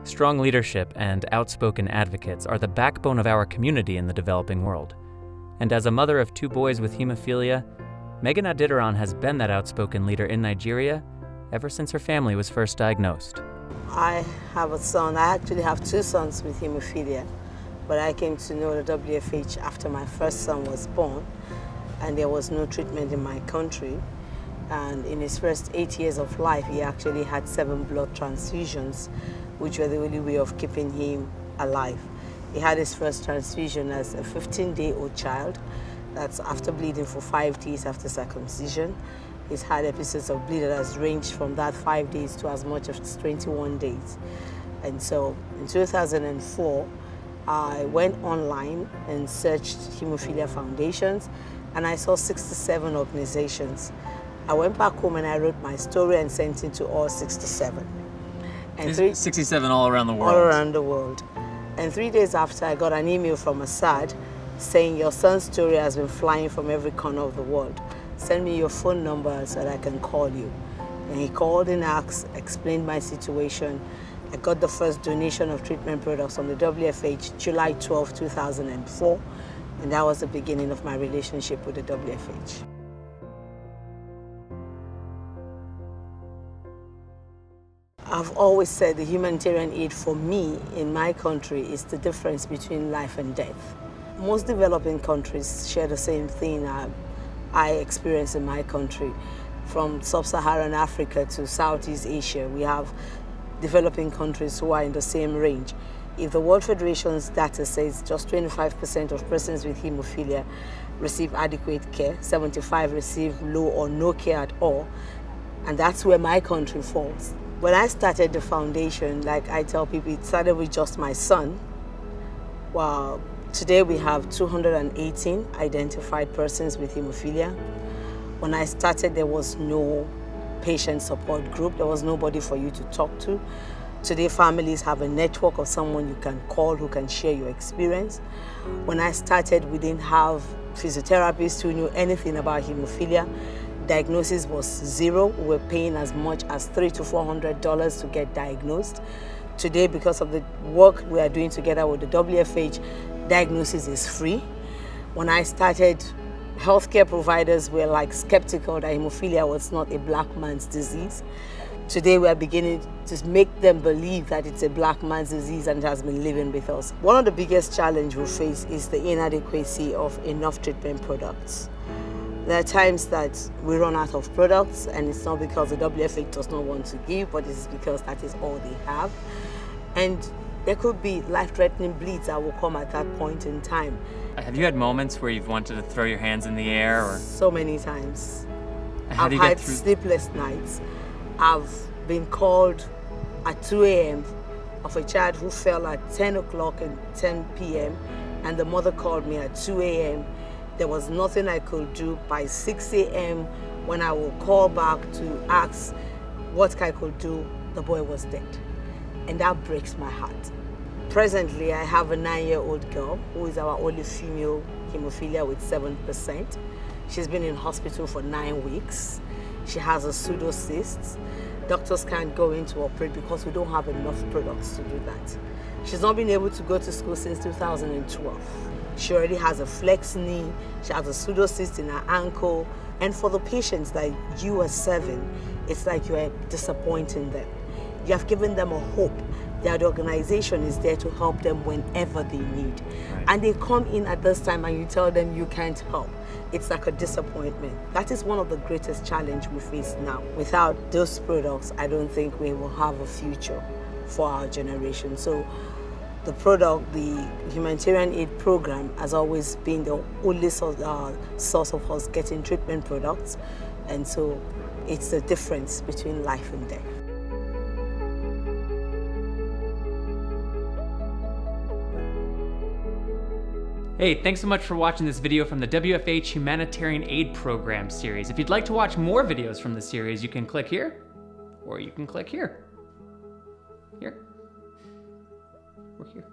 Strong leadership and outspoken advocates are the backbone of our community in the developing world. And as a mother of 2 boys with hemophilia, Megan Adediran has been that outspoken leader in Nigeria ever since her family was first diagnosed. I have a son. I actually have 2 sons with hemophilia, but I came to know the WFH after my first son was born, and there was no treatment in my country. And in his first 8 years of life, he actually had 7 blood transfusions, which were the only way of keeping him alive. He had his first transfusion as a 15-day-old child. That's after bleeding for 5 days after circumcision. He's had episodes of bleeding that has ranged from that 5 days to as much as 21 days. And so in 2004, I went online and searched hemophilia foundations, and I saw 67 organizations. I went back home and I wrote my story and sent it to all 67. And 67 all around the world? All around the world. And 3 days after, I got an email from Assad saying, your son's story has been flying from every corner of the world. Send me your phone number so that I can call you. And he called and asked, explained my situation. I got the first donation of treatment products from the WFH July 12, 2004. And that was the beginning of my relationship with the WFH. I've always said the humanitarian aid for me in my country is the difference between life and death. Most developing countries share the same thing I experience in my country. From sub-Saharan Africa to Southeast Asia, we have developing countries who are in the same range. If the World Federation's data says just 25% of persons with hemophilia receive adequate care, 75% receive low or no care at all, and that's where my country falls. When I started the foundation, like I tell people, it started with just my son. Well, today we have 218 identified persons with hemophilia. When I started, there was no patient support group. There was nobody for you to talk to. Today, families have a network of someone you can call who can share your experience. When I started, we didn't have physiotherapists who knew anything about hemophilia. Diagnosis was zero. We were paying as much as $300 to $400 to get diagnosed. Today, because of the work we are doing together with the WFH, diagnosis is free. When I started, healthcare providers were like skeptical that hemophilia was not a black man's disease. Today, we are beginning to make them believe that it's a black man's disease and it has been living with us. One of the biggest challenges we face is the inadequacy of enough treatment products. There are times that we run out of products, and it's not because the WFH does not want to give, but it's because that is all they have. And there could be life-threatening bleeds that will come at that point in time. Have you had moments where you've wanted to throw your hands in the air? Or so many times. I've had sleepless nights. I've been called at 2 a.m. of a child who fell at 10 o'clock and 10 p.m. and the mother called me at 2 a.m. There was nothing I could do. By 6 a.m. when I will call back to ask what I could do, the boy was dead. And that breaks my heart. Presently, I have a 9-year-old girl who is our only female hemophilia with 7%. She's been in hospital for 9 weeks. She has a pseudocyst. Doctors can't go in to operate because we don't have enough products to do that. She's not been able to go to school since 2012. She already has a flex knee. She has a pseudocyst in her ankle. And for the patients that you are serving, it's like you are disappointing them. You have given them a hope that the organization is there to help them whenever they need. Right. And they come in at this time and you tell them you can't help. It's like a disappointment. That is one of the greatest challenges we face now. Without those products, I don't think we will have a future for our generation. So the product, the humanitarian aid program, has always been the only source of us getting treatment products. And so it's the difference between life and death. Hey, thanks so much for watching this video from the WFH Humanitarian Aid Program series. If you'd like to watch more videos from the series, you can click here, or you can click here. Here. Or here.